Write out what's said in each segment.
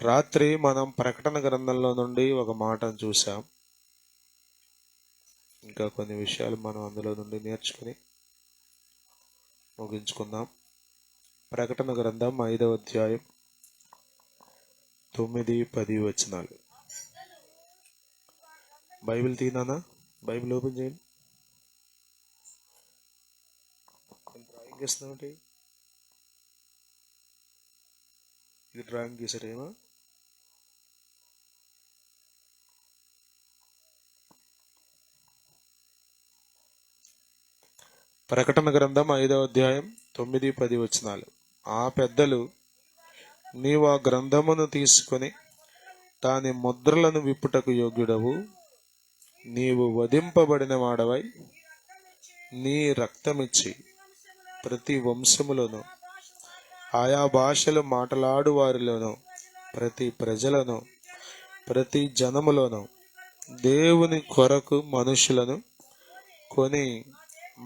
రాత్రి మనం ప్రకటన గ్రంథంలో నుండి ఒక మాటను చూసాం. ఇంకా కొన్ని విషయాలు మనం అందులో నుండి నేర్చుకుని ముగించుకుందాం. ప్రకటన గ్రంథం 5వ అధ్యాయం 9, 10 వచనాలు. బైబిల్ తీనానా? బైబిల్ ఓపెన్ చేయండి. డ్రాయింగ్ చేస్తున్నావు, ఇది డ్రాయింగ్ గీసారేమో. ప్రకటన గ్రంథం 5వ అధ్యాయం 9, 10 వచనాలు. ఆ పెద్దలు, నీవు ఆ గ్రంథమును తీసుకొని దాని ముద్రలను విప్పుటకు యోగ్యుడవు, నీవు వధింపబడిన వాడవై నీ రక్తమిచ్చి ప్రతి వంశములోను ఆయా భాషలు మాట్లాడు వారిలోను ప్రతి ప్రజలను ప్రతి జనములోను దేవుని కొరకు మనుషులను కొని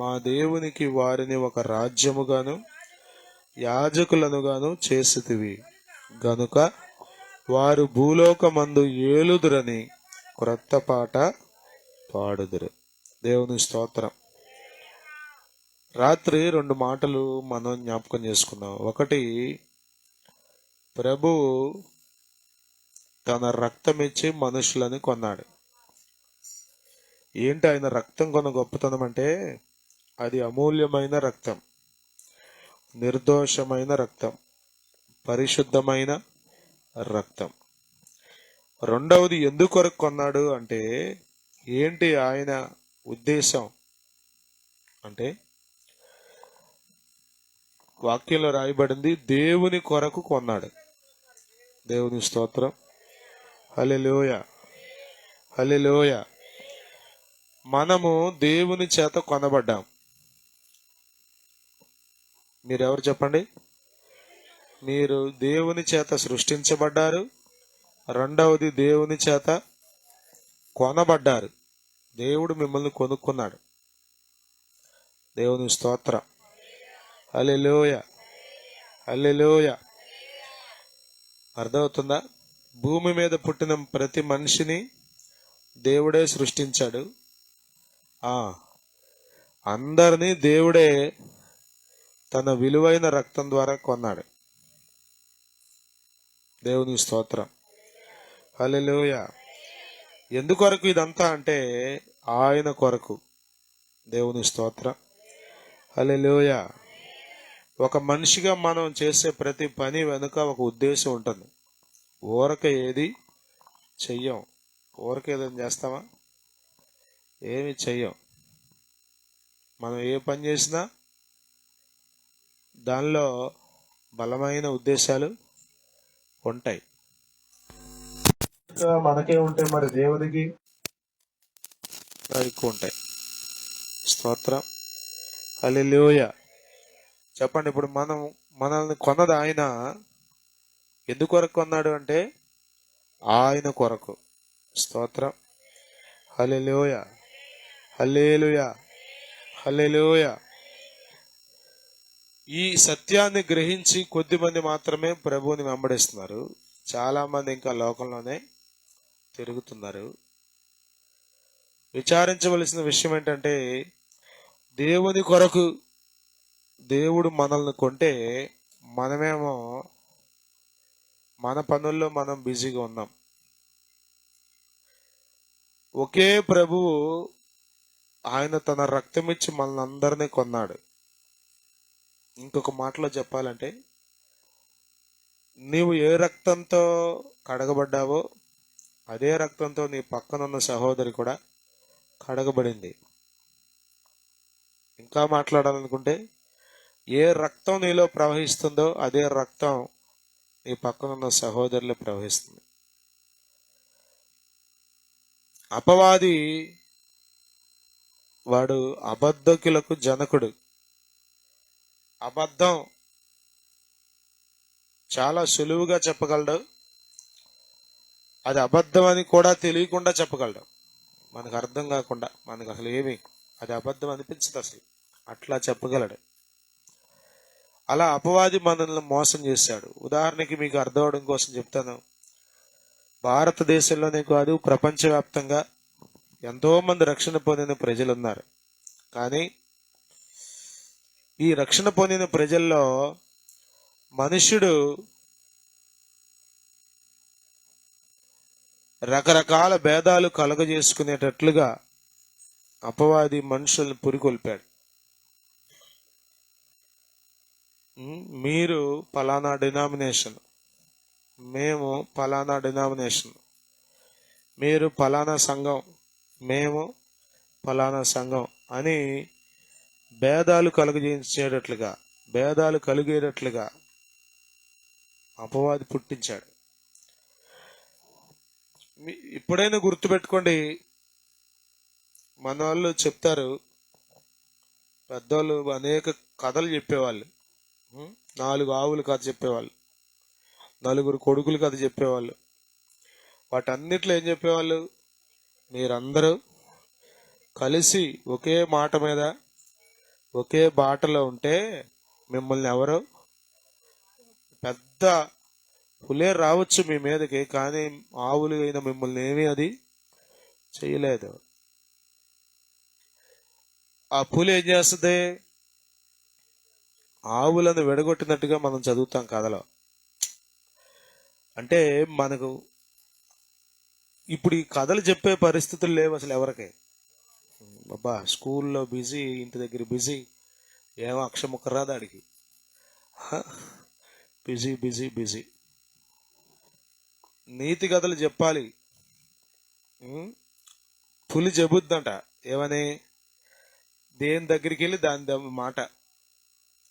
మా దేవునికి వారిని ఒక రాజ్యముగాను యాజకులనుగాను చేసితివి గనుక వారు భూలోకమందు ఏలుదురని క్రొత్త పాట పాడుదురు. దేవుని స్తోత్రం. రాత్రి 2 మాటలు మనం జ్ఞాపకం చేసుకున్నాం. ఒకటి, ప్రభు తన రక్తమిచ్చి మనుషులని కొన్నాడు. ఏంటి ఆయన రక్తం కొన్న గొప్పతనం అంటే, అది అమూల్యమైన రక్తం, నిర్దోషమైన రక్తం, పరిశుద్ధమైన రక్తం. రెండవది, ఎందుకొరకు కొన్నాడు అంటే, ఏంటి ఆయన ఉద్దేశం అంటే, వాక్యంలో రాయబడింది, దేవుని కొరకు కొన్నాడు. దేవుని స్తోత్రం. హల్లెలూయా, హల్లెలూయా. మనము దేవుని చేత కొనబడ్డాం. మీరెవరు చెప్పండి? మీరు దేవుని చేత సృష్టించబడ్డారు. రెండవది, దేవుని చేత కొనబడ్డారు. దేవుడు మిమ్మల్ని కొనుక్కున్నాడు. దేవుని స్తోత్రం. హల్లెలూయా, హల్లెలూయా. అర్థమవుతుందా? భూమి మీద పుట్టిన ప్రతి మనిషిని దేవుడే సృష్టించాడు. అందరినీ దేవుడే తన విలువైన రక్తం ద్వారా కొన్నాడు. దేవుని స్తోత్రం. హల్లెలూయా. ఎందుకొరకు ఇదంతా అంటే, ఆయన కొరకు. దేవుని స్తోత్రం. హల్లెలూయా. ఒక మనిషిగా మనం చేసే ప్రతి పని వెనుక ఒక ఉద్దేశం ఉంటుంది. ఊరక ఏది చెయ్యం. ఊరక ఏదైనా చేస్తామా? ఏమి చెయ్యం. మనం ఏ పని చేసినా దానిలో బలమైన ఉద్దేశాలు ఉంటాయి. మనకే ఉంటాయి, మరి దేవునికి ఎక్కువ ఉంటాయి. స్తోత్రం. హల్లెలూయా. చెప్పండి. ఇప్పుడు మనల్ని కొన్నది ఆయన. ఎందుకొరకు కొన్నాడు అంటే, ఆయన కొరకు. స్తోత్రం. హల్లెలూయా, హల్లెలూయా, హల్లెలూయా. ఈ సత్యాన్ని గ్రహించి కొద్దిమంది మాత్రమే ప్రభువుని వెంబడిస్తున్నారు. చాలా మంది ఇంకా లోకంలోనే తిరుగుతున్నారు. విచారించవలసిన విషయం ఏంటంటే, దేవుని కొరకు దేవుడు మనల్ని కొంటే మనమేమో మన పనుల్లో మనం బిజీగా ఉన్నాం. ఒకే ప్రభువు, ఆయన తన రక్తమిచ్చి మనల్ని అందరినీ కొన్నాడు. ఇంకొక మాటలో చెప్పాలంటే, నీవు ఏ రక్తంతో కడగబడ్డావో అదే రక్తంతో నీ పక్కనున్న సహోదరి కూడా కడగబడింది. ఇంకా మాట్లాడాలనుకుంటే, ఏ రక్తం నీలో ప్రవహిస్తుందో అదే రక్తం నీ పక్కనున్న సహోదరులో ప్రవహిస్తుంది. అపవాది వాడు అబద్ధకులకు జనకుడు. అబద్ధం చాలా సులువుగా చెప్పగలడు, అది అబద్ధం అని కూడా తెలియకుండా చెప్పగలడు. మనకు అర్థం కాకుండా, మనకు అసలు ఏమి అది అబద్ధం అనిపించదు, అసలు అట్లా చెప్పగలడు. అలా అపవాది మనల్ని మోసం చేశాడు. ఉదాహరణకి మీకు అర్థం అవడం కోసం చెప్తాను. భారతదేశంలోనే కాదు, ప్రపంచవ్యాప్తంగా ఎంతో మంది రక్షణ పొందిన ప్రజలు ఉన్నారు. కానీ ఈ రక్షణ పొందిన ప్రజల్లో మనుష్యుడు రకరకాల భేదాలు కలుగజేసుకునేటట్లుగా అపవాది మనుషుల్ని పురికొల్పాడు. మీరు ఫలానా డినామినేషన్, మేము ఫలానా డినామినేషన్, మీరు ఫలానా సంఘం, మేము ఫలానా సంఘం అని భేదాలు కలుగజేసేటట్లుగా, భేదాలు కలిగేటట్లుగా అపవాది పుట్టించాడు. ఇప్పుడైనా గుర్తుపెట్టుకోండి, మన వాళ్ళు చెప్తారు, పెద్దోళ్ళు అనేక కథలు చెప్పేవాళ్ళు. 4 ఆవులు కథ చెప్పేవాళ్ళు, 4 కొడుకులు కథ చెప్పేవాళ్ళు. వాటన్నిట్లో ఏం చెప్పేవాళ్ళు? మీరందరూ కలిసి ఒకే మాట మీద ఒకే బాటలో ఉంటే మిమ్మల్ని ఎవరు పెద్ద పులే రావచ్చు మీ మీదకి, కానీ ఆవులు అయిన మిమ్మల్ని ఏమీ అది చేయలేదు. ఆ పులి ఏం చేస్తుంది? ఆవులను విడగొట్టినట్టుగా మనం చదువుతాం కథలో. అంటే మనకు ఇప్పుడు ఈ కథలు చెప్పే పరిస్థితులు లేవు అసలు ఎవరికి. అబ్బా, స్కూల్లో బిజీ, ఇంటి దగ్గర బిజీ, ఏమో అక్షముక్క రాదు ఆడికి. Busy busy busy. నీతి కథలు చెప్పాలి. పులి చెబుద్దంట ఏమని? దేని దగ్గరికి వెళ్ళి దాని మాట,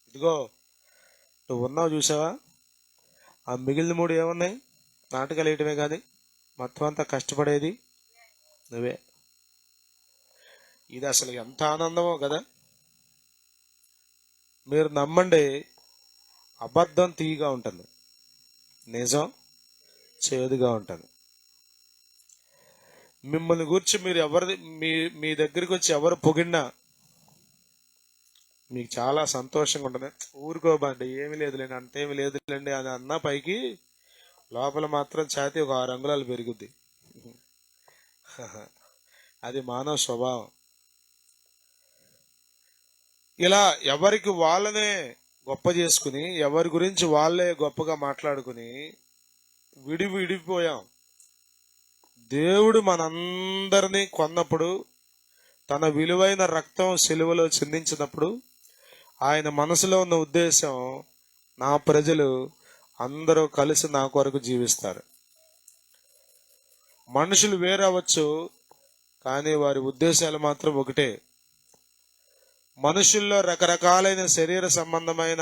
ఇదిగో నువ్వు ఉన్నావు చూసావా, ఆ మిగిలిన 3 ఏమున్నాయి? నాటకాలు వేయటమే కానీ మొత్తం అంతా కష్టపడేది నువ్వే. ఇది అసలు ఎంత ఆనందమో కదా. మీరు నమ్మండి, అబద్ధం తీయగా ఉంటుంది, నిజం చేదుగా ఉంటుంది. మిమ్మల్ని గురించి మీరు ఎవరి మీ దగ్గరికి వచ్చి ఎవరు పొగిడినా మీకు చాలా సంతోషంగా ఉంటుంది. ఊరుకోబండి, ఏమి లేదులేండి, అంతేమి లేదులేండి అని అన్న పైకి లోపల మాత్రం ఛాతీ ఒక 6 అంగుళాలు పెరుగుద్ది. అది మానవ స్వభావం. ఇలా ఎవరికి వాళ్ళనే గొప్ప చేసుకుని, ఎవరి గురించి వాళ్ళే గొప్పగా మాట్లాడుకుని విడిపోయాం. దేవుడు మనందరినీ కొన్నప్పుడు, తన విలువైన రక్తం సిలువలో చిందించినప్పుడు ఆయన మనసులో ఉన్న ఉద్దేశం, నా ప్రజలు అందరూ కలిసి నా కొరకు జీవిస్తారు. మనుషులు వేరవచ్చు, కానీ వారి ఉద్దేశాలు మాత్రం ఒకటే. మనుషుల్లో రకరకాలైన శరీర సంబంధమైన,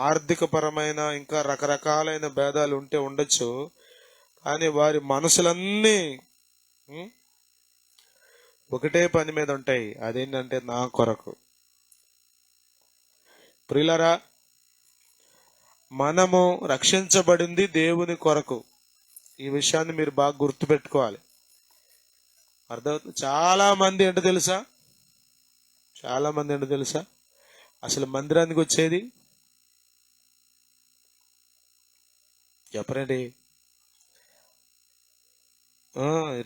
ఆర్థిక పరమైన, ఇంకా రకరకాలైన భేదాలు ఉంటే ఉండొచ్చు, కానీ వారి మనసులన్నీ ఒకటే పని మీద ఉంటాయి. అదేంటంటే నా కొరకు. ప్రియులారా, మనము రక్షించబడింది దేవుని కొరకు. ఈ విషయాన్ని మీరు బాగా గుర్తుపెట్టుకోవాలి. అర్థమవుతుంది? చాలా మంది ఏంటో తెలుసా, అసలు మందిరానికి వచ్చేది చెప్పరండి.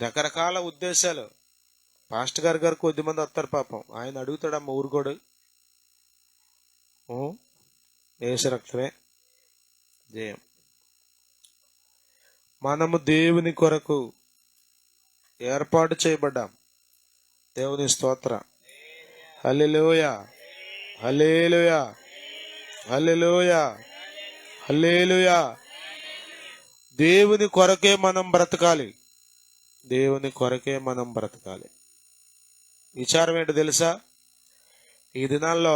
రకరకాల ఉద్దేశాలు. పాస్టర్ గారు కొద్దిమంది వస్తారు పాపం, ఆయన అడుగుతాడమ్మ ఊరుకోడు, యేసు రక్తమే జయం. మనము దేవుని కొరకు ఏర్పాటు చేయబడ్డాం. దేవుని స్తోత్రం. హల్లెలూయా, హల్లెలూయా, హల్లెలూయా, హల్లెలూయా. దేవుని కొరకే మనం బ్రతకాలి. దేవుని కొరకే మనం బ్రతకాలి. విచారం ఏంటో తెలుసా? ఈ దినాల్లో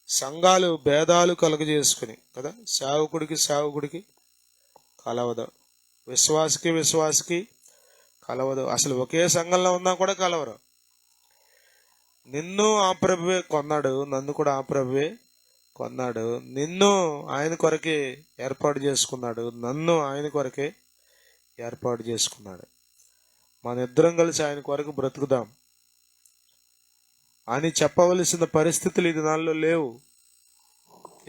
సంఘాలు భేదాలు కలుగజేసుకుని కదా, సేవకుడికి కలవదు, విశ్వాసికి కలవదు. అసలు ఒకే సంఘంలో ఉన్నా కూడా కలవరు. నిన్ను ఆ ప్రభువే కొన్నాడు, నన్ను కూడా ఆ ప్రభువే కొన్నాడు. నిన్ను ఆయన కొరకే ఏర్పాటు చేసుకున్నాడు, నన్ను ఆయన కొరకే ఏర్పాటు చేసుకున్నాడు. మన ఇద్దరం కలిసి ఆయన కొరకు బ్రతుకుదాం అని చెప్పవలసిన పరిస్థితులు ఈ దినాల్లో లేవు.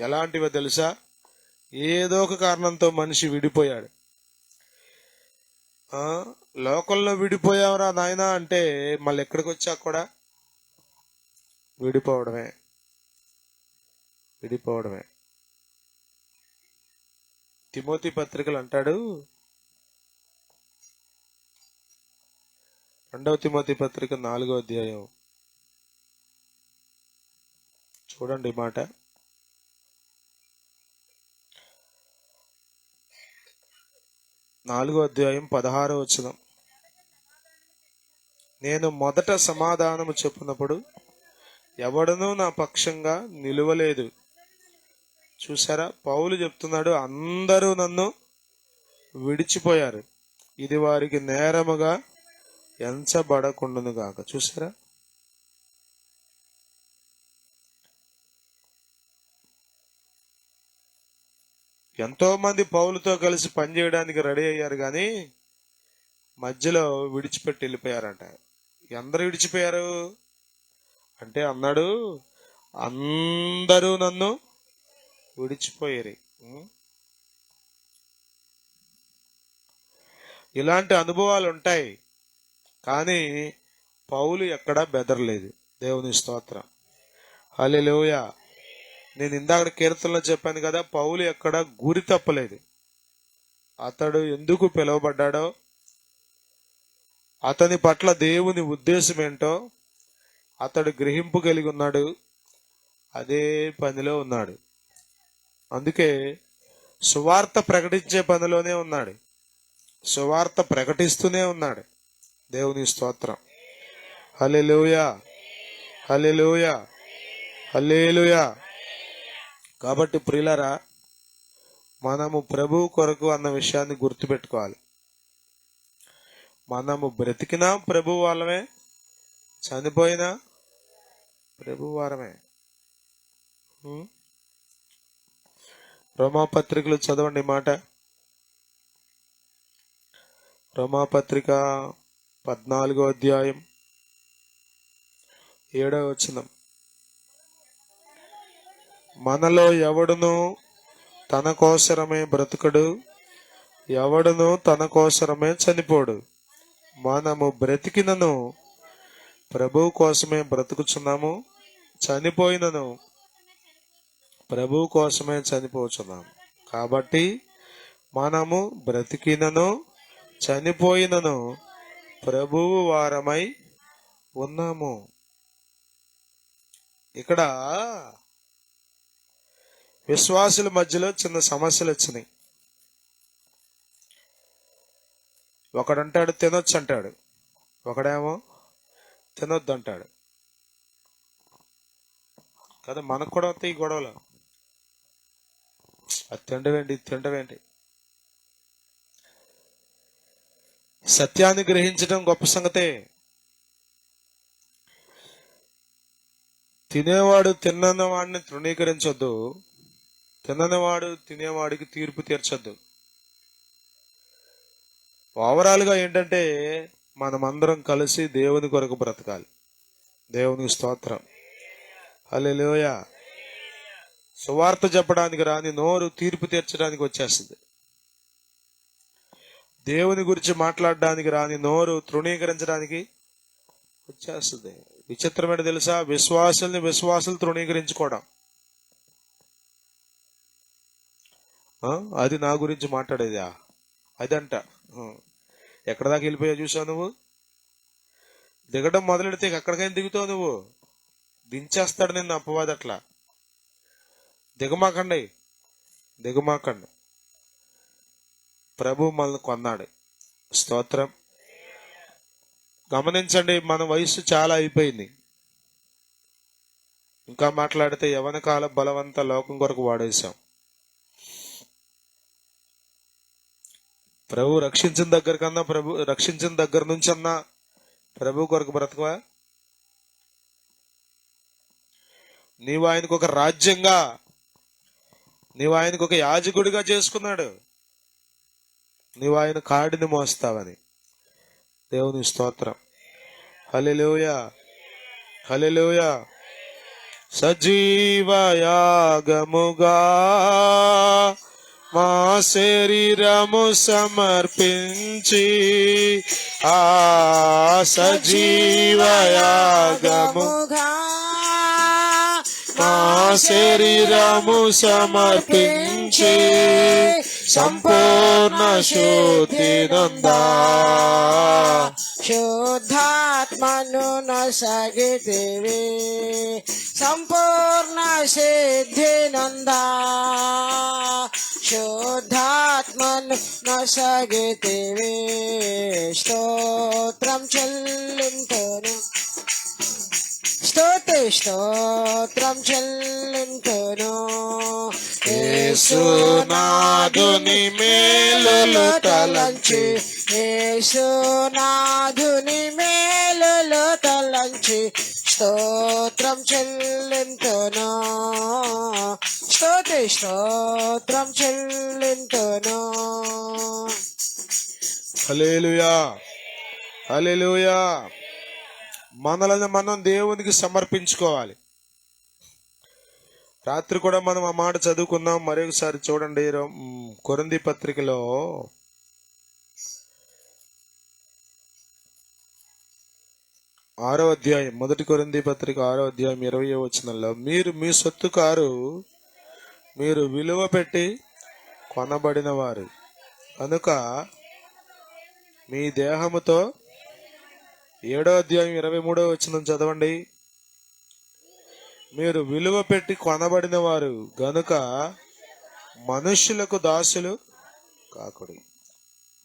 ఎలాంటివో తెలుసా? ఏదో ఒక కారణంతో మనిషి విడిపోయాడు. ఆ లోకంలో విడిపోయావురా నాయనా అంటే మళ్ళీ ఎక్కడికి వచ్చాక కూడా విడిపోవడమే. తిమోతి పత్రికలు అంటాడు, 2వ తిమోతి పత్రిక 4వ అధ్యాయం చూడండి ఈ మాట. 4వ అధ్యాయం 16వ వచనం. నేను మొదట సమాధానము చెప్పినప్పుడు ఎవడనూ నా పక్షంగా నిలువలేదు. చూసారా, పౌలు చెప్తున్నాడు, అందరూ నన్ను విడిచిపోయారు, ఇది వారికి నేరముగా ఎంచబడకుండును గాక. చూసారా, ఎంతో మంది పౌలుతో కలిసి పనిచేయడానికి రెడీ అయ్యారు, కానీ మధ్యలో విడిచిపెట్టి వెళ్ళిపోయారంట. అందరూ విడిచిపోయారు అంటే అన్నాడు, అందరూ నన్ను విడిచిపోయారు. ఇలాంటి అనుభవాలు ఉంటాయి, కానీ పౌలు ఎక్కడా బెదరలేదు. దేవుని స్తోత్రం, హల్లెలూయా. నేను ఇందాక కీర్తనలో చెప్పాను కదా, పౌలు ఎక్కడ గురి తప్పలేదు. అతడు ఎందుకు పిలువబడ్డాడో, అతని పట్ల దేవుని ఉద్దేశం ఏంటో అతడు గ్రహింపు కలిగి ఉన్నాడు, అదే పనిలో ఉన్నాడు. అందుకే సువార్త ప్రకటించే పనిలోనే ఉన్నాడు, సువార్త ప్రకటిస్తూనే ఉన్నాడు. దేవుని స్తోత్రం, హల్లెలూయా, హల్లెలూయా, హల్లెలూయా. కాబట్టి ప్రియులారా, మనము ప్రభు కొరకు అన్న విషయాన్ని గుర్తుపెట్టుకోవాలి. మనము బ్రతికినా ప్రభు వాళ్ళమే, చనిపోయినా ప్రభు వారమే. రోమాపత్రికలు చదవండి మాట. రోమాపత్రిక 14వ అధ్యాయం 7వ వచనం. మనలో ఎవడును తన కోసరమే బ్రతుకడు, ఎవడును తన కోసరమే చనిపోడు. మనము బ్రతికినను ప్రభు కోసమే బ్రతుకుచున్నాము, చనిపోయినను ప్రభు కోసమే చనిపోచున్నాము. కాబట్టి మనము బ్రతికినను చనిపోయినను ప్రభువు వారమై ఉన్నాము. ఇక్కడ విశ్వాసుల మధ్యలో చిన్న సమస్యలు వచ్చినాయి. ఒకడంటాడు తినొచ్చు అంటాడు, ఒకడేమో తినొద్దు అంటాడు కదా. మనకు కూడా వస్తాయి ఈ గొడవలు. అది తిండవేంటి, ఇది తిండవేంటి. సత్యాన్ని గ్రహించడం గొప్ప సంగతే. తినేవాడు తిన్నని వాడిని తృణీకరించొద్దు, తిన్ననివాడు తినేవాడికి తీర్పు తీర్చొద్దు. ఓవరాల్ గా ఏంటంటే మనమందరం కలిసి దేవుని కొరకు బ్రతకాలి. దేవునికి స్తోత్రం, హల్లెలూయా. సువార్త చెప్పడానికి రాని నోరు తీర్పు తీర్చడానికి వచ్చేస్తుంది. దేవుని గురించి మాట్లాడడానికి రాని నోరు తృణీకరించడానికి వచ్చేస్తుంది. విచిత్రమైన తెలుసా, విశ్వాసులు తృణీకరించుకోవడం. అది నా గురించి మాట్లాడేదా, అదంట. ఎక్కడ దాకా వెళ్ళిపోయా చూసావు నువ్వు. దిగడం మొదలెడితే ఎక్కడికైనా దిగుతావు నువ్వు. దించేస్తాడు నిన్ను అపవాది. అట్లా దిగమాకండి. ప్రభు మనల్ని కొన్నాడు. స్తోత్రం. గమనించండి, మన వయసు చాలా అయిపోయింది. ఇంకా మాట్లాడితే యవన కాల బలవంత లోకం కొరకు వాడేశాం. ప్రభు రక్షించిన దగ్గర నుంచి అన్నా ప్రభు కొరకు బ్రతకవా? నీవు ఆయనకు ఒక రాజ్యంగా, నీవు ఆయనకు ఒక యాజకుడిగా చేసుకున్నాడు. నీవు ఆయన కాడిని మోస్తావని. దేవుని స్తోత్రం, హల్లెలూయా, హల్లెలూయా. సజీవ యాగముగా మా శరీరము సమర్పించి ఆ సజీవయాగముగా మా శరీరము సమర్పించి సంపూర్ణ శుద్ధి నందా శుద్ధాత్మను నొసగితివి సంపూర్ణ సిద్ధి నందా శుద్ధాత్మను నొసగితివి స్తోత్రం చెల్లింతును స్తోత్రం చెల్లింతును యేసునాథుని మేలులు తలంచి యేసునాథుని మేలులు తలంచి స్తోత్రం చెల్లింతును స్తోత్రం చెల్లింతును. హల్లెలూయా హల్లెలూయా. మనలను మనం దేవునికి సమర్పించుకోవాలి. రాత్రి కూడా మనం ఆ మాట చదువుకున్నాం. మరొకసారి చూడండి, కొరింథీ పత్రికలో 6వ అధ్యాయం, 1 కొరింథీ పత్రిక 6వ అధ్యాయం 20వ వచనంలో, మీరు మీ సొత్తు కారు, మీరు విలువ పెట్టి కొనబడిన వారు కనుక మీ దేహముతో 7వ అధ్యాయం 23వ వచనం చదవండి. మీరు విలువ పెట్టి కొనబడిన వారు గనుక మనుష్యులకు దాసులు కాకుడి.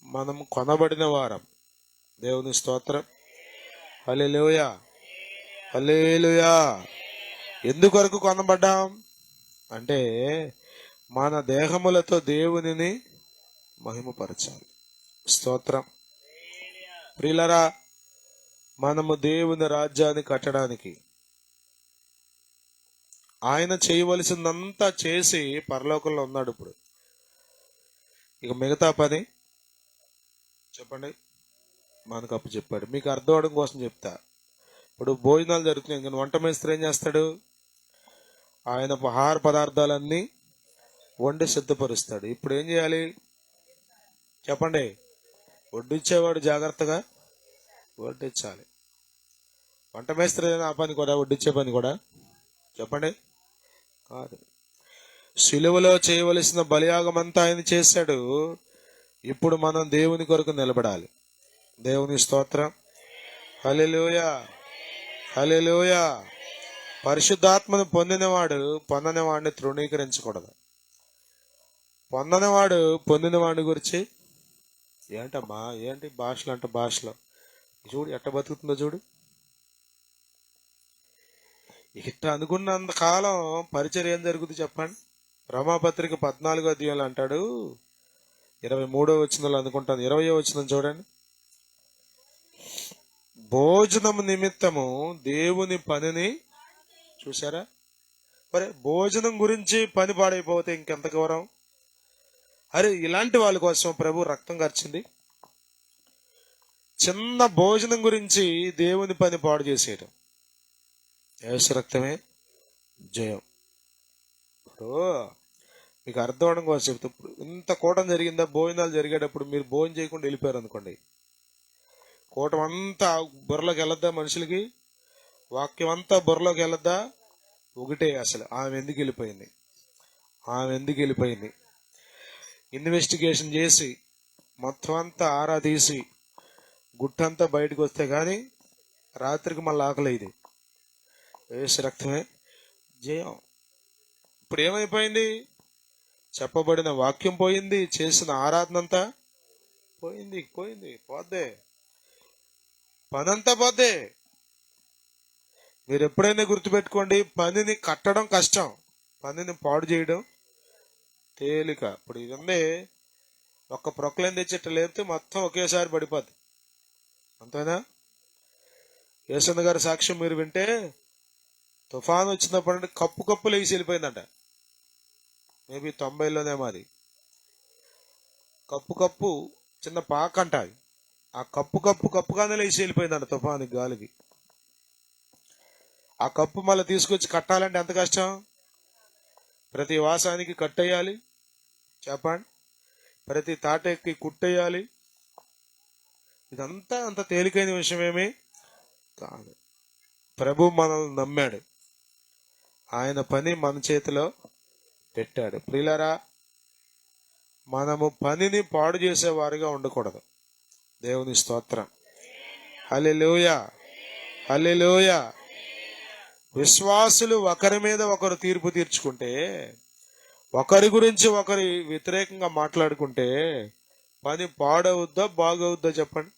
మనం కొనబడిన వారం. దేవుని స్తోత్రం. హల్లెలూయా హల్లెలూయా. ఎందుకొరకు కొనబడ్డాం అంటే మన దేహములతో దేవునిని మహిమపరచాలి. స్తోత్రం. ప్రియులరా, మనము దేవుని రాజ్యాన్ని కట్టడానికి ఆయన చేయవలసిందంతా చేసి పరలోకంలో ఉన్నాడు. ఇప్పుడు ఇక మిగతా పని చెప్పండి మనకు అప్పు చెప్పాడు. మీకు అర్థం అవడం కోసం చెప్తా. ఇప్పుడు భోజనాలు జరుగుతున్నాయి. ఇంకా వంట మేస్త్రి ఏం చేస్తాడు? ఆయన ఆహార పదార్థాలన్నీ వండి సిద్ధపరుస్తాడు. ఇప్పుడు ఏం చేయాలి చెప్పండి? వడ్డించేవాడు జాగ్రత్తగా వడ్డించాలి. వంట మేస్త్రి ఆ పని కూడా, వడ్డించే పని కూడా చెప్పండి కాదు. సిలువలో చేయవలసిన బలియాగం అంతా ఆయన చేశాడు. ఇప్పుడు మనం దేవుని కొరకు నిలబడాలి. దేవుని స్తోత్రం. హల్లెలూయా హల్లెలూయా. పరిశుద్ధాత్మను పొందిన వాడిని తృణీకరించకూడదు. పొందిన వాడిని గురించి ఏంటమ్మా ఏంటి భాషలు అంటే భాషలో చూడు ఎట్ట బతుకుతుందో చూడు. ఇట్ట అనుకున్నంత కాలం పరిచర్య ఏం జరుగుతుంది చెప్పండి? రమాపత్రిక 14వ అధ్యాయంలో అంటాడు, 23వ వచనంలో అనుకుంటాను, 20వ వచనం చూడండి. భోజనము నిమిత్తము దేవుని పనిని చూసారా? మరి భోజనం గురించి పని పాడైపోతే ఇంకెంత గౌరవం. అరే, ఇలాంటి వాళ్ళ కోసం ప్రభు రక్తం ఖర్చింది. చిన్న భోజనం గురించి దేవుని పని పాడు చేసేయడం. యేసు రక్తమే జయం. ఇప్పుడు మీకు అర్థం అవడం కోసం చెప్తే, ఇప్పుడు ఇంత కూటం జరిగిందా? భోజనాలు జరిగేటప్పుడు మీరు భోజనం చేయకుండా వెళ్ళిపోయారు అనుకోండి, కూటం అంతా బుర్రలోకి వెళ్ళొద్దా? మనుషులకి వాక్యం అంతా బుర్రలోకి వెళ్ళొద్దా? ఒకటే అసలు ఆమె ఎందుకు వెళ్ళిపోయింది ఇన్వెస్టిగేషన్ చేసి మొత్తం అంతా ఆరా తీసి గుట్టంతా బయటకు వస్తే కానీ రాత్రికి మళ్ళీ ఆకలి. ఇది యేసు రక్తమే జయం. ఇప్పుడు ఏమైపోయింది? చెప్పబడిన వాక్యం పోయింది, చేసిన ఆరాధన అంతా పోయింది. పోద్దే, పనంతా పోద్దే. మీరు ఎప్పుడైనా గుర్తుపెట్టుకోండి, పనిని కట్టడం కష్టం, పనిని పాడు చేయడం తేలిక. ఇప్పుడు ఇదన్నీ ఒక్క ప్రొక్లైన్ తెచ్చేట లేపితే మొత్తం ఒకేసారి పడిపోద్ది. అంతేనా? యేసన్న గారి సాక్ష్యం మీరు వింటే, తుఫాను వచ్చినప్పుడు కప్పులు వేసి వెళ్ళిపోయిందంట. మేబీ 90లోనే మాది. కప్పు చిన్న పాక అంట. ఆ కప్పుగానే లేచి వెళ్ళిపోయిందంట తుఫాను గాలికి. ఆ కప్పు మళ్ళీ తీసుకొచ్చి కట్టాలంటే ఎంత కష్టం. ప్రతి వాసానికి కట్టేయాలి, చెప్పండి. ప్రతి తాటెక్కి కుట్టేయాలి. ఇదంతా అంత తేలికైన విషయమేమి కాదు. ప్రభు మనల్ని నమ్మాడు, ఆయన పని మన చేతిలో పెట్టాడు. ప్రియులారా, మనము పనిని పాడు చేసేవారిగా ఉండకూడదు. దేవుని స్తోత్రం. హల్లెలూయా, హల్లెలూయా. విశ్వాసులు ఒకరి మీద ఒకరు తీర్పు తీర్చుకుంటే, ఒకరి గురించి ఒకరి వ్యతిరేకంగా మాట్లాడుకుంటే పని పాడవుద్దా బాగవుద్దా చెప్పండి?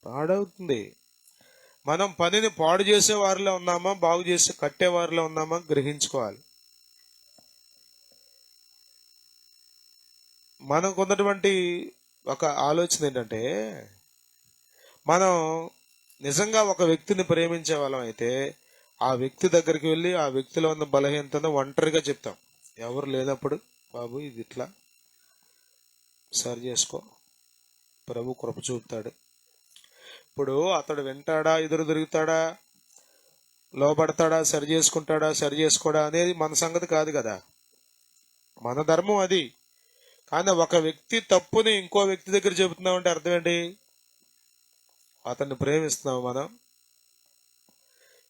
పాడవుతుంది. మనం పనిని పాడు చేసే వారిలో ఉన్నామా, బాగు చేసి కట్టే వారిలో ఉన్నామా గ్రహించుకోవాలి. మనకు ఉన్నటువంటి ఒక ఆలోచన ఏంటంటే, మనం నిజంగా ఒక వ్యక్తిని ప్రేమించే వాళ్ళం అయితే ఆ వ్యక్తి దగ్గరికి వెళ్ళి ఆ వ్యక్తిలో ఉన్న బలహీనతను ఒంటరిగా చెప్తాం. ఎవరు లేనప్పుడు, బాబు ఇది ఇట్లా సరి చేసుకో, ప్రభు కృప చూపుతాడు. ఇప్పుడు అతడు వింటాడా, ఎదురు తిరుగుతాడా, లోపడతాడా, సరి చేసుకుంటాడా, సరి చేసుకోడా అనేది మన సంగతి కాదు కదా. మన ధర్మం అది. కానీ ఒక వ్యక్తి తప్పుని ఇంకో వ్యక్తి దగ్గర చెబుతున్నామంటే అర్థం ఏంటి? అతన్ని ప్రేమిస్తున్నాం మనం.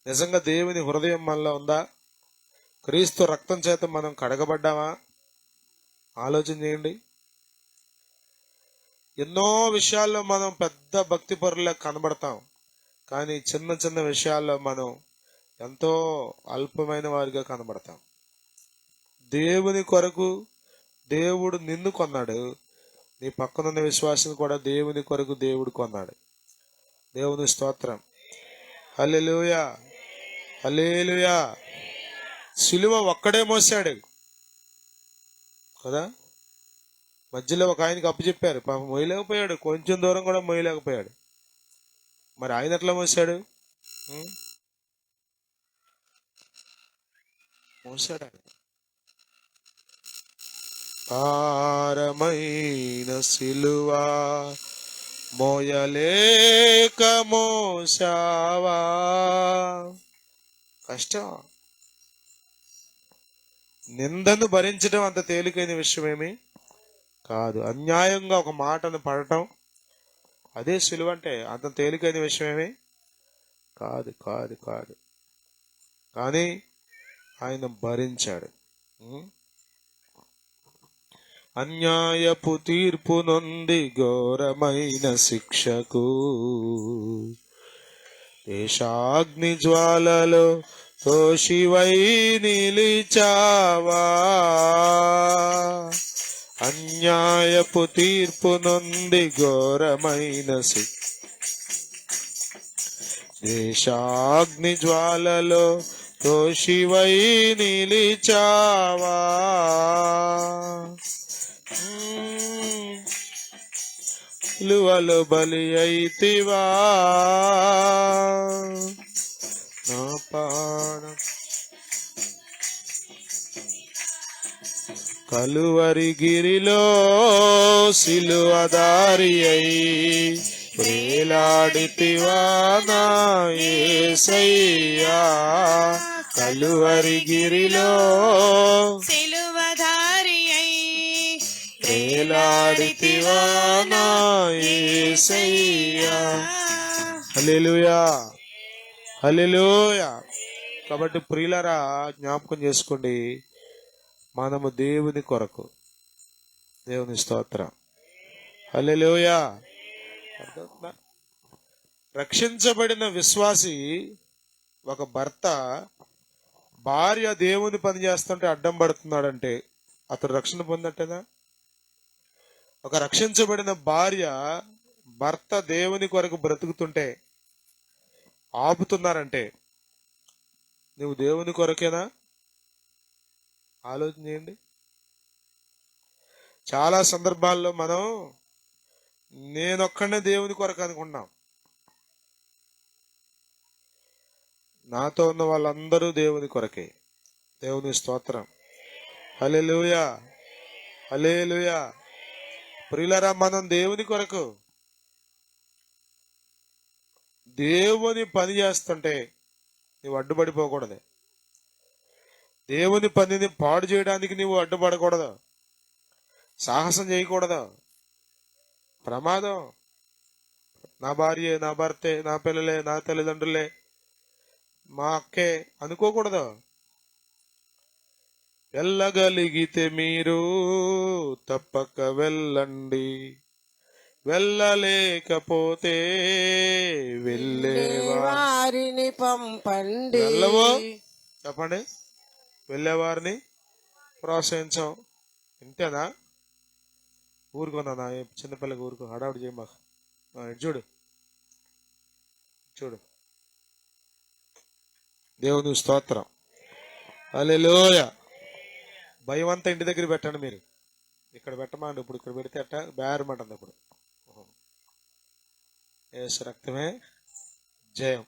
నిజంగా దేవుని హృదయం మనలో ఉందా? క్రీస్తు రక్తం చేత మనం కడగబడ్డామా? ఆలోచన చేయండి. ఎన్నో విషయాల్లో మనం పెద్ద భక్తి పరులా కనబడతాం, కానీ చిన్న చిన్న విషయాల్లో మనం ఎంతో అల్పమైన వారిగా కనబడతాం. దేవుని కొరకు దేవుడు నిన్ను కొన్నాడు, నీ పక్కనున్న విశ్వాసం కూడా దేవుని కొరకు దేవుడు కొన్నాడు. దేవుని స్తోత్రం. హల్లెలూయా, హల్లెలూయా. సిలువ ఒక్కడే మోసాడు కదా. మధ్యలో ఒక ఆయనకి అప్పచెప్పారు, పాపం మోయలేకపోయాడు, కొంచెం దూరం కూడా మోయలేకపోయాడు. మరి ఆయన ఎట్లా మోసాడు? మోసాడు. భారమైన సిలువా మోయలేక మోసావా. కష్టం. నిందను భరించడం అంత తేలికైన విషయమేమి కాదు. అన్యాయంగా ఒక మాటను పడటం, అదే సిలువ అంటే అంత తేలికైన విషయమేమి కాదు కాదు కాదు. కానీ ఆయన భరించాడు. అన్యాయపు తీర్పు నొంది ఘోరమైన శిక్షకు దేశాగ్ని జ్వాలలో దోషివై నిలిచావా. అన్యాయపు తీర్పు నొంది ఘోరమైన దేశాగ్ని జ్వాలలో దోషివై నిలిచావా. సిలువలో బలి అయితివా నా ప్రాణం. కలువరి గిరిలో సిలువదారి అయి ప్రేలాడితివా నా యేసయ్యా. కలువరి గిరిలో సిలువధారి అయి ప్రేలాడితివా నా యేసయ్యా. హల్లెలూయా, హల్లెలూయా. కాబట్టి ప్రియులారా, జ్ఞాపకం చేసుకోండి, మనము దేవుని కొరకు. దేవుని స్తోత్రం. హల్లెలూయా. రక్షించబడిన విశ్వాసి, ఒక భర్త భార్య దేవుని పని చేస్తుంటే అడ్డం పడుతున్నాడంటే అతడు రక్షణ పొందట్టేనా? ఒక రక్షించబడిన భార్య భర్త దేవుని కొరకు బ్రతుకుతుంటే ఆపుతున్నారంటే నువ్వు దేవుని కొరకేనా? ఆలోచన చేయండి. చాలా సందర్భాల్లో మనం నేనొక్కడే దేవుని కొరకు అనుకున్నాం. నాతో ఉన్న వాళ్ళందరూ దేవుని కొరకే. దేవుని స్తోత్రం. హల్లెలూయా, హల్లెలూయా. ప్రియులారా, మనం దేవుని కొరకు దేవుని పని చేస్తుంటే నువ్వు అడ్డుపడిపోకూడదు. దేవుని పనిని పాడు చేయడానికి నీవు అడ్డుపడకూడదు, సాహసం చేయకూడదు. ప్రమాదం. నా భార్యే, నా భర్తే, నా పిల్లలే, నా తల్లిదండ్రులే, మా అక్కే అనుకోకూడదు. వెళ్ళగలిగితే మీరు తప్పక వెళ్ళండి, వెళ్ళలేకపోతే వెళ్ళేవా. వారిని పంపండి. వెళ్ళవో చెప్పండి, వెళ్ళేవారిని ప్రోత్సహించాం. ఇంతేనా? ఊరుకున్నా చిన్నపిల్లకి ఊరుకో, హడావుడి చేయ మాకు. చూడు చూడు, దేవుని స్తోత్రం. హల్లెలూయా. భయం అంతా ఇంటి దగ్గర పెట్టండి మీరు. ఇక్కడ పెట్టమండి. ఇప్పుడు ఇక్కడ పెడితే అట్ట బేరమంటుంది. ఇప్పుడు యేసు రక్తమే జయం.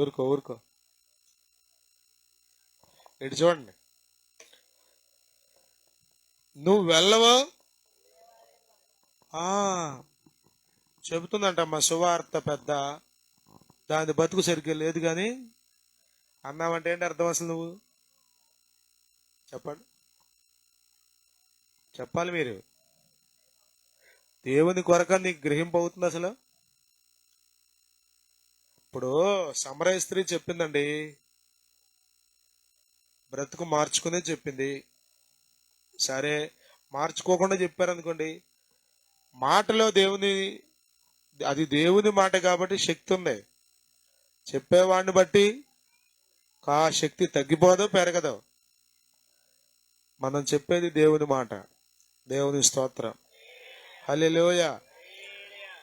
ఊరుకో ఊరుకో. ఇటు చూడండి, నువ్వు వెళ్ళవో చెబుతుందంట మా సువార్త పెద్ద, దాని బతుకు సరిగ్గా లేదు కానీ అన్నావంటే ఏంటి అర్థం అసలు? నువ్వు చెప్పండి, చెప్పాలి మీరు. దేవుని కొరక నీకు గ్రహింపు అవుతుంది అసలు? ఇప్పుడు సమరయ స్త్రీ చెప్పిందండి, బ్రతుకు మార్చుకునే చెప్పింది. సరే, మార్చుకోకుండా చెప్పారనుకోండి, మాటలో దేవుని, అది దేవుని మాట కాబట్టి శక్తి ఉంది. చెప్పేవాడిని బట్టి ఆ శక్తి తగ్గిపోదో పెరగదో. మనం చెప్పేది దేవుని మాట. దేవుని స్తోత్రం. హల్లెలూయా.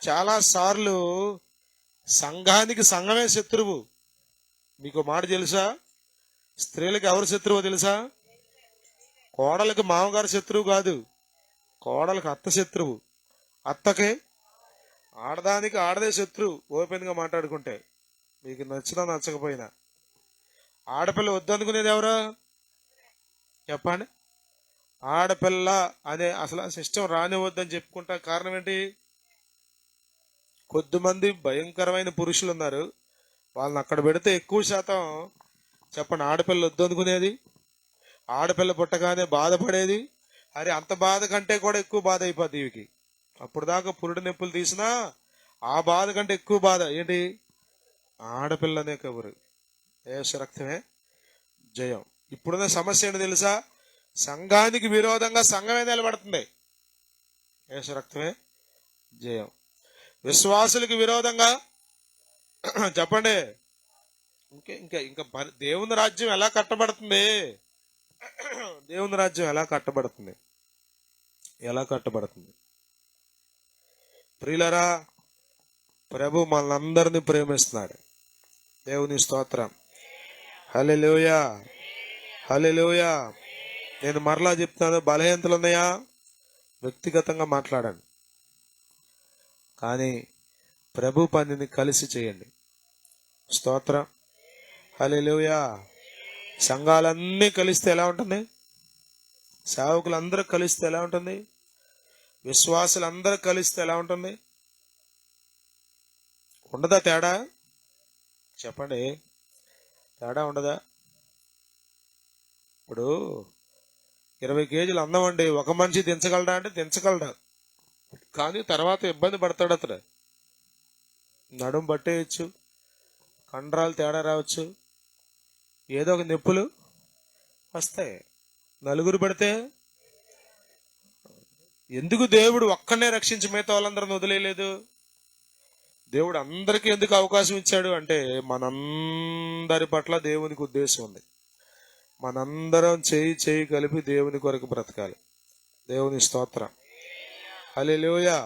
చాలా సార్లు సంఘానికి సంఘమే శత్రువు. మీకు మాట తెలుసా? స్త్రీలకు ఎవరు శత్రువో తెలుసా? కోడలకు మామగారు శత్రువు కాదు, కోడలకు అత్త శత్రువు. అత్తకి ఆడదానికి ఆడదే శత్రువు. ఓపెన్ గా మాట్లాడుకుంటే, మీకు నచ్చినా నచ్చకపోయినా. ఆడపిల్ల వద్దనుకునేది ఎవరో చెప్పండి? ఆడపిల్ల అనే అసలు సిస్టమ్ రానివద్దని చెప్పుకుంటా. కారణం ఏంటి? కొద్దిమంది భయంకరమైన పురుషులు ఉన్నారు, వాళ్ళని అక్కడ పెడితే ఎక్కువ శాతం చెప్పండి ఆడపిల్ల వద్దనుకునేది, ఆడపిల్ల పుట్టగానే బాధపడేది. అరే, అంత బాధ కంటే కూడా ఎక్కువ బాధ అయిపోద్ది ఇవికి. అప్పుడు దాకా పురుడు నొప్పులు తీసినా ఆ బాధ కంటే ఎక్కువ బాధ ఏంటి? ఆడపిల్లనే కబురు. యేసు రక్తమే జయం. ఇప్పుడున్న సమస్య ఏంటి తెలుసా? సంఘానికి విరోధంగా సంఘమే నిలబడుతుంది. యేసు రక్తమే జయం. విశ్వాసులకు విరోధంగా చెప్పండి, ఇంకా ఇంకా ఇంకా దేవుని రాజ్యం ఎలా కట్టబడుతుంది? దేవుని రాజ్యం ఎలా కట్టబడుతుంది? ఎలా కట్టబడుతుంది? ప్రియులరా, ప్రభు మనందరినీ ప్రేమిస్తున్నాడు. దేవుని స్తోత్రం. హల్లెలూయా, హల్లెలూయా. నేను మరలా చెప్తాను, బలహీనతలు ఉన్నాయా? వ్యక్తిగతంగా మాట్లాడండి, కానీ ప్రభు పనిని కలిసి చేయండి. స్తోత్రం. హల్లెలూయా. సంఘాలన్నీ కలిస్తే ఎలా ఉంటుంది? సేవకులందరూ కలిస్తే ఎలా ఉంటుంది? విశ్వాసులందరూ కలిస్తే ఎలా ఉంటుంది? ఉండదా తేడా? చెప్పండి, తేడా ఉండదా? ఇప్పుడు 20 కేజీలు అన్నం అండి, ఒక మనిషి దించగలడా అంటే దించగలడా, కానీ తర్వాత ఇబ్బంది పడతాడు అతడు. నడుము పట్టేయచ్చు, కండరాలు తేడా రావచ్చు, ఏదో ఒక నొప్పులు వస్తాయి. నలుగురు పడితే ఎందుకు దేవుడు ఒక్కనే రక్షించి మిగతా వాళ్ళందరిని వదిలేయలేదు? దేవుడు అందరికీ ఎందుకు అవకాశం ఇచ్చాడు అంటే, మనందరి పట్ల దేవునికి ఉద్దేశం ఉంది. మనందరం చేయి కలిపి దేవుని కొరకు బ్రతకాలి. దేవుని స్తోత్రం. హల్లెలూయా,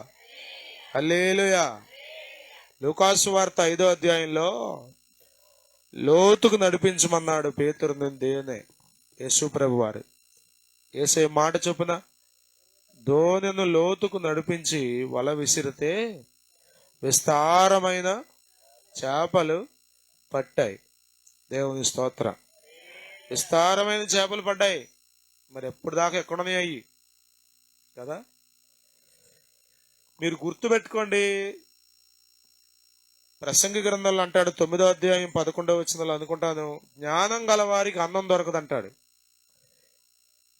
హల్లెలూయా. లూకాసు వార్త 5వ అధ్యాయంలో లోతుకు నడిపించమన్నాడు పేతురుని దేవునే, యేసు ప్రభు వారు. యేసయ్య మాట చొప్పున దోణిను లోతుకు నడిపించి వల విసిరితే విస్తారమైన చేపలు పట్టాయి. దేవుని స్తోత్రం. విస్తారమైన చేపలు పడ్డాయి. మరి ఎప్పుడు దాకా ఎక్కడున్నాయి కదా? మీరు గుర్తుపెట్టుకోండి, ప్రసంగి గ్రంథంలో అంటాడు 9వ అధ్యాయం 11వ వచనంలో అనుకుంటాను, జ్ఞానం గలవారికి అన్నం దొరకదంటాడు,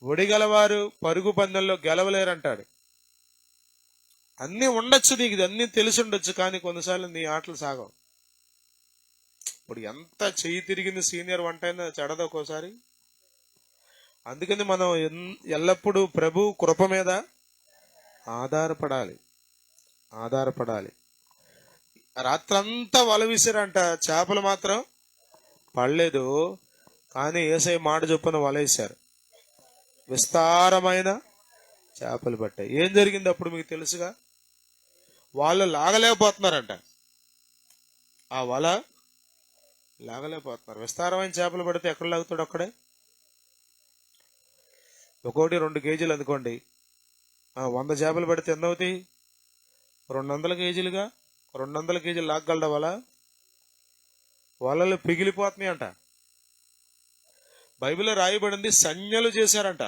ఒడి గలవారు పరుగు పందెంలో గెలవలేరంటాడు. అన్నీ ఉండొచ్చు, నీకు అన్నీ తెలిసి ఉండొచ్చు, కానీ కొన్నిసార్లు నీ ఆటలు సాగవు. ఇప్పుడు ఎంత చెయ్యి తిరిగింది సీనియర్ వంట అయినా చెడదు ఒక్కోసారి. అందుకని మనం ఎల్లప్పుడూ ప్రభు కృప మీద ఆధారపడాలి. రాత్రంతా వల విసిరంట, చేపలు మాత్రం పడలేదు. కానీ యేసయ్య మాట చొప్పున వలేశారు, విస్తారమైన చేపలు పట్టాయి. ఏం జరిగింది అప్పుడు మీకు తెలుసుగా, వాళ్ళు లాగలేకపోతున్నారంట, ఆ వల లాగలేకపోతున్నారు. విస్తారమైన చేపలు పడితే ఎక్కడ లాగుతాడు? అక్కడే. ఒకటి 2 కేజీలు అనుకోండి, 100 చేపలు పడితే ఎన్ని అవుతాయి? 200 కేజీలుగా. 200 కేజీలు లాగలడా వల? వలలు పిగిలిపోతున్నాయి అంట. బైబిల్లో రాయబడింది, సంజ్ఞలు చేశారంట.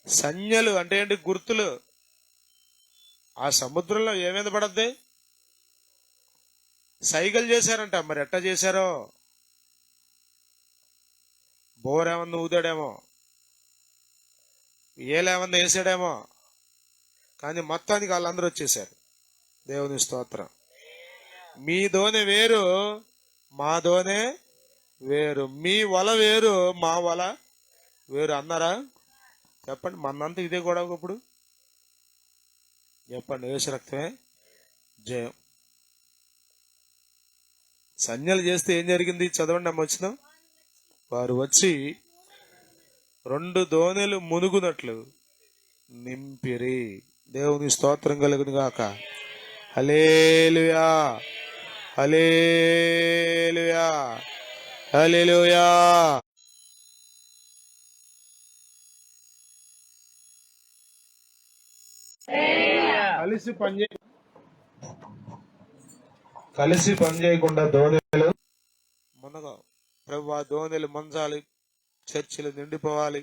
సంజ్ఞలు అంటే ఏంటి? గుర్తులు. ఆ సముద్రంలో ఏమేది పడద్ది? సైగలు చేశారంట. మరి ఎట్టా చేశారో, బోరేమన్నా ఊదాడేమో, ఏలేమన్నా వేసాడేమో, కానీ మొత్తానికి వాళ్ళందరూ వచ్చేసారు. దేవుని స్తోత్రం. మీ దోనె వేరు, మా దోనె వేరు, మీ వల వేరు, మా వల వేరు అన్నారా? చెప్పండి. మనంతా ఇదే గొడవ. ఇప్పుడు చెప్పండి, యేసు రక్తమే జయం. సంజ్ఞలు చేస్తే ఏం జరిగింది? చదవండి అమ్మ వచ్చిన. వారు వచ్చి 2 దోణెలు మునుగునట్లు నింపిరి. దేవుని స్తోత్రం కలుగును గాక. హల్లెలూయా, హల్లెలూయా, హల్లెలూయా. కలిసి పని చేయకుండా దోణెలు మునగ. ప్రభు, ఆ దోణెలు మంచాలి, చర్చిలు నిండిపోవాలి,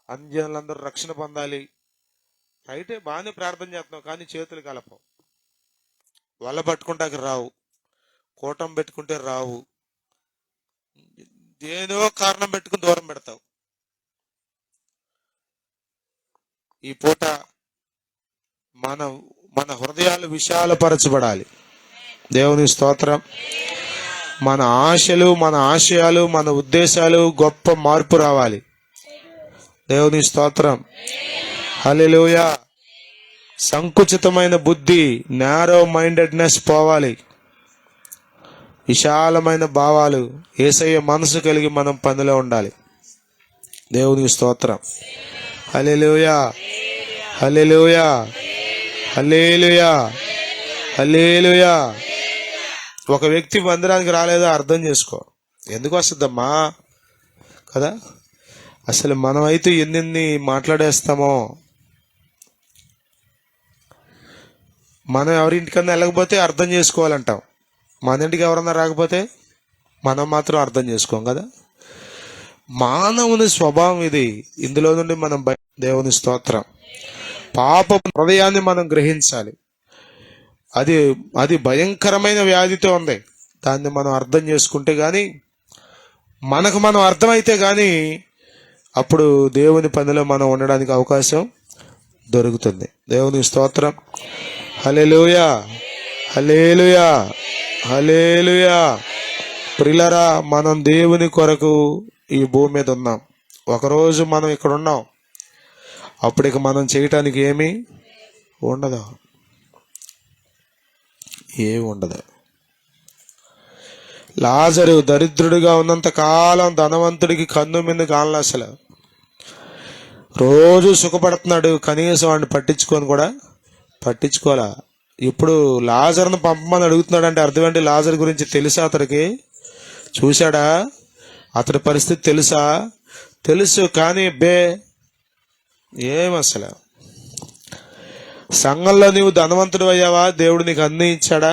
అన్యజనులందరూ రక్షణ పొందాలి. అయితే బాగానే ప్రార్థన చేస్తున్నావు, కానీ చేతులు కలపవు. వల పట్టుకుంటాకి రావు, కూటం పెట్టుకుంటే రావు, ఏదో కారణం పెట్టుకుని దూరం పెడతావు. ఈ పూట మన హృదయాలు విశాలపరచబడాలి. దేవుని స్తోత్రం. మన ఆశలు, మన ఆశయాలు, మన ఉద్దేశాలు గొప్ప మార్పు రావాలి. దేవుని స్తోత్రం. హల్లెలూయా. సంకుచితమైన బుద్ధి, నారో మైండెడ్నెస్ పోవాలి. విశాలమైన భావాలు, యేసయ్య మనసు కలిగి మనం పనిలో ఉండాలి. దేవుని స్తోత్రం. హల్లెలూయా, హల్లెలూయా, హల్లెలూయా, హల్లెలూయా. ఒక వ్యక్తి మందిరానికి రాలేదో అర్థం చేసుకో. ఎందుకు వస్తుందమ్మా కదా? అసలు మనమైతే ఎన్ని మాట్లాడేస్తామో. మనం ఎవరింటికన్నా వెళ్ళకపోతే అర్థం చేసుకోవాలంటాం, మన ఇంటికి ఎవరన్నా రాకపోతే మనం మాత్రం అర్థం చేసుకోం కదా. మానవుని స్వభావం ఇది. ఇందులో నుండి మనం దేవుని స్తోత్రం. పాప హృదయాన్ని మనం గ్రహించాలి. అది భయంకరమైన వ్యాధితో ఉంది. దాన్ని మనం అర్థం చేసుకుంటే గాని, మనకు మనం అర్థమైతే గాని, అప్పుడు దేవుని పనిలో మనం ఉండడానికి అవకాశం దొరుకుతుంది. దేవుని స్తోత్రం. హల్లెలూయా, హల్లెలూయా, హల్లెలూయా. ప్రియులారా, మనం దేవుని కొరకు ఈ భూమి మీద ఉన్నాం. ఒకరోజు మనం ఇక్కడ ఉన్నాం, అప్పుడు ఇక మనం చేయటానికి ఏమీ ఉండదు. లాజరు దరిద్రుడిగా ఉన్నంత కాలం ధనవంతుడికి కన్ను మీద కానలే. అసలు రోజు సుఖపడుతున్నాడు, కనీసం వాడిని పట్టించుకోవాలా. ఇప్పుడు లాజర్ను పంపమని అడుగుతున్నాడు అంటే అర్థం ఏంటి? లాజర్ గురించి తెలుసా అతడికి? చూశాడా? అతడి పరిస్థితి తెలుసు, కానీ అసలు సంఘంలో నీవు ధనవంతుడు అయ్యావా? దేవుడు నీకు అన్నీ ఇచ్చాడా?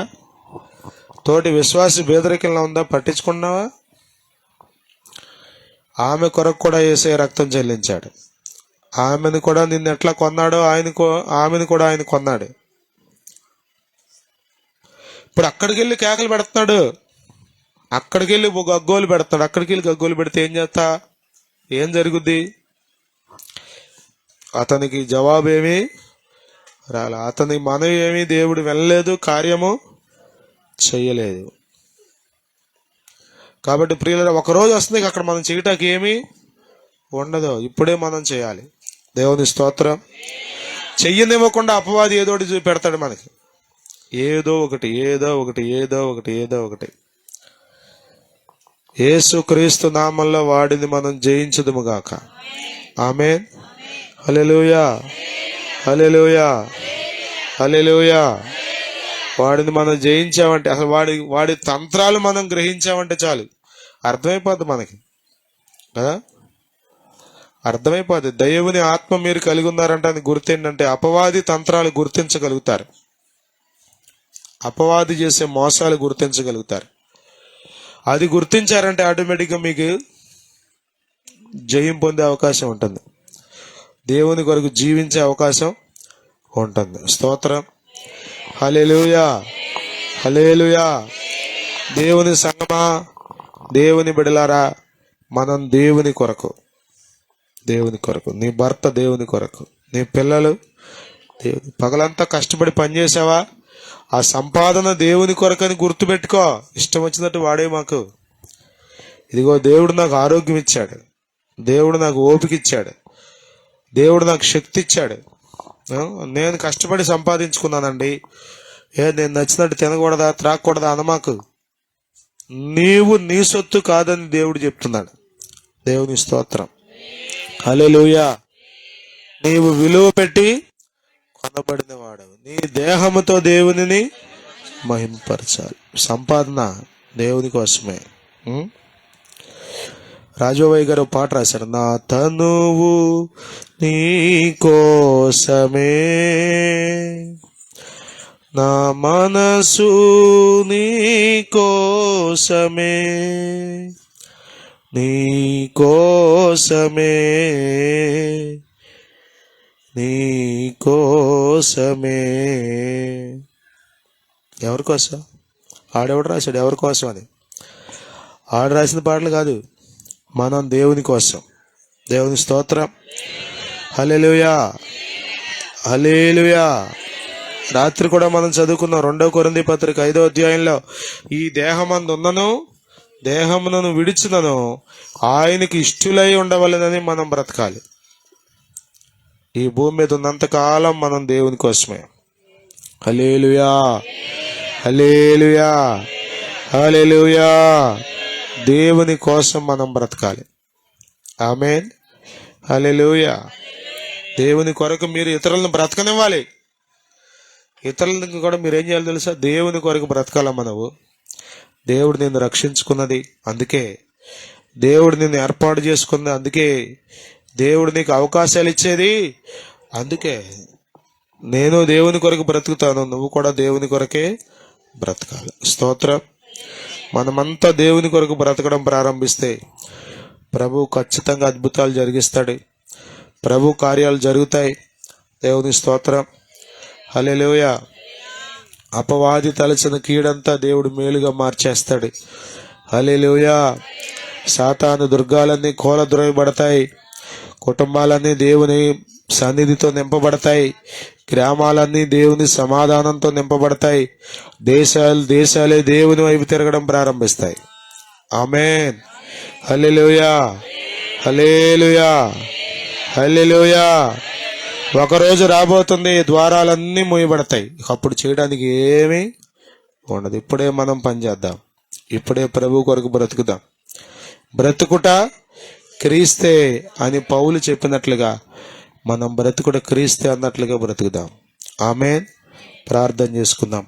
తోటి విశ్వాసి బేదరికంలో ఉందా? పట్టించుకున్నావా? ఆమె కొరకు కూడా యేసయ్య రక్తం చెల్లించాడు. ఆమెను కూడా నిన్ను ఎట్లా కొన్నాడో ఆమెను కూడా ఆయన కొన్నాడు. ఇప్పుడు అక్కడికి వెళ్ళి కేకలు పెడుతున్నాడు, అక్కడికి వెళ్ళి గగ్గోలు పెడుతున్నాడు. అక్కడికి వెళ్ళి గగ్గోలు పెడితే ఏం జరుగుద్ది? అతనికి జవాబేమీ రాలే. అతని మనవి ఏమీ దేవుడు వెళ్ళలేదు, కార్యము చెయ్యలేదు. కాబట్టి ప్రియుల ఒకరోజు వస్తుంది అక్కడ మనం చేయటానికి ఏమీ ఉండదు. ఇప్పుడే మనం చేయాలి. దేవుని స్తోత్రం. చెయ్యనివ్వకుండా అపవాది ఏదో ఒకటి చూపెడతాడు మనకి, ఏదో ఒకటి. యేసుక్రీస్తు నామంలో వాడిని మనం జయించుదుము గాక. ఆమేన్. హల్లెలూయా, హల్లెలూయా, హల్లెలూయా. వాడిని మనం జయించామంటే, అసలు వాడి తంత్రాలు మనం గ్రహించామంటే చాలు, అర్థమైపోద్ది మనకి కదా, అర్థమైపోద్ది. దేవుని ఆత్మ మీరు కలిగి ఉన్నారంటే అది గుర్తేంటంటే అపవాది తంత్రాలు గుర్తించగలుగుతారు, అపవాది చేసే మోసాలు గుర్తించగలుగుతారు. అది గుర్తించారంటే ఆటోమేటిక్గా మీకు జయం పొందే అవకాశం ఉంటుంది, దేవుని కొరకు జీవించే అవకాశం ఉంటుంది. స్తోత్రం. హల్లెలూయా, హల్లెలూయా. దేవుని సంగమా, దేవుని బిడలారా, మనం దేవుని కొరకు, నీ భర్త దేవుని కొరకు, నీ పిల్లలు దేవుని. పగలంతా కష్టపడి పనిచేసావా, ఆ సంపాదన దేవుని కొరకని గుర్తుపెట్టుకో. ఇష్టం వచ్చినట్టు వాడే మాకు. ఇదిగో దేవుడు నాకు ఆరోగ్యం ఇచ్చాడు, దేవుడు నాకు ఓపిక ఇచ్చాడు, దేవుడు నాకు శక్తి ఇచ్చాడు, నేను కష్టపడి సంపాదించుకున్నానండి, నేను నచ్చినట్టు తినకూడదా త్రాగకూడదా అనమాకు. నీవు నీ సొత్తు కాదని దేవుడు చెప్తున్నాడు. దేవుని స్తోత్రం. హల్లెలూయా. నీవు విలువ పెట్టి కొనబడిన వాడవు. నీ దేహముతో దేవునిని మహింపరచాలి. సంపాదన దేవుని కోసమే. రాజోవయ్య గారు పాట రాశారు, నా తనువు నీ కోసమే, నా మనసు నీ కోసమే, నీ కోసమే, నీ కోసమే. ఎవరి కోసం? ఆడెవడు రాశాడు ఎవరి కోసం అని? ఆడు రాసిన పాటలు కాదు, మనం దేవుని కోసం. దేవుని స్తోత్రం. హల్లెలూయా, హల్లెలూయా. రాత్రి కూడా మనం చదువుకున్నాం 2 కొరింథీ పత్రిక 5వ అధ్యాయంలో, ఈ దేహమును విడిచినను ఆయనకి ఇష్టులై ఉండవలెనని మనం బ్రతకాలి. ఈ భూమి మీద ఉన్నంతకాలం మనం దేవుని కోసమే. హల్లెలూయా, హల్లెలూయా, హల్లెలూయా. దేవుని కోసం మనం బ్రతకాలి. ఆమేన్. హల్లెలూయా. దేవుని కొరకు మీరు ఇతరులను బ్రతకనివ్వాలి. ఇతరులను కూడా మీరు ఏం చేయాలి తెలుసా? దేవుని కొరకు బ్రతకాలమ్మా నువ్వు. దేవుడు నిన్ను రక్షించుకున్నది అందుకే, దేవుడు నిన్ను ఏర్పాటు చేసుకున్నది అందుకే, దేవుడు నీకు అవకాశాలు ఇచ్చేది అందుకే. నేను దేవుని కొరకు బ్రతుకుతాను, నువ్వు కూడా దేవుని కొరకే బ్రతకాలి. స్తోత్రం. మనమంతా దేవుని కొరకు బ్రతకడం ప్రారంభిస్తే ప్రభు ఖచ్చితంగా అద్భుతాలు జరిగిస్తాడు, ప్రభు కార్యాలు జరుగుతాయి. దేవుని స్తోత్రం. హల్లెలూయా. అపవాది తలచిన కీడంతా దేవుడు మేలుగా మార్చేస్తాడు. హల్లెలూయా. సాతాను దుర్గాలన్నీ కూలద్రోయబడతాయి, కుటుంబాలన్నీ దేవుని సన్నిధితో నింపబడతాయి, గ్రామాలన్నీ దేవుని సమాధానంతో నింపబడతాయి, దేశాలే దేవుని వైపు తిరగడం ప్రారంభిస్తాయి. ఆమేన్. హల్లెలూయా, హల్లెలూయా, హల్లెలూయా. ఒకరోజు రాబోతుంది, ద్వారాలన్నీ మూయబడతాయి, అప్పుడు చేయడానికి ఏమీ ఉండదు. ఇప్పుడే మనం పనిచేద్దాం, ఇప్పుడే ప్రభు కొరకు బ్రతుకుదాం. బ్రతుకుట క్రీస్తే అని పౌలు చెప్పినట్లుగా మనం బ్రతుకుట క్రీస్తే అన్నట్లుగా బ్రతుకుదాం. ఆమేన్. ప్రార్థన చేసుకుందాం.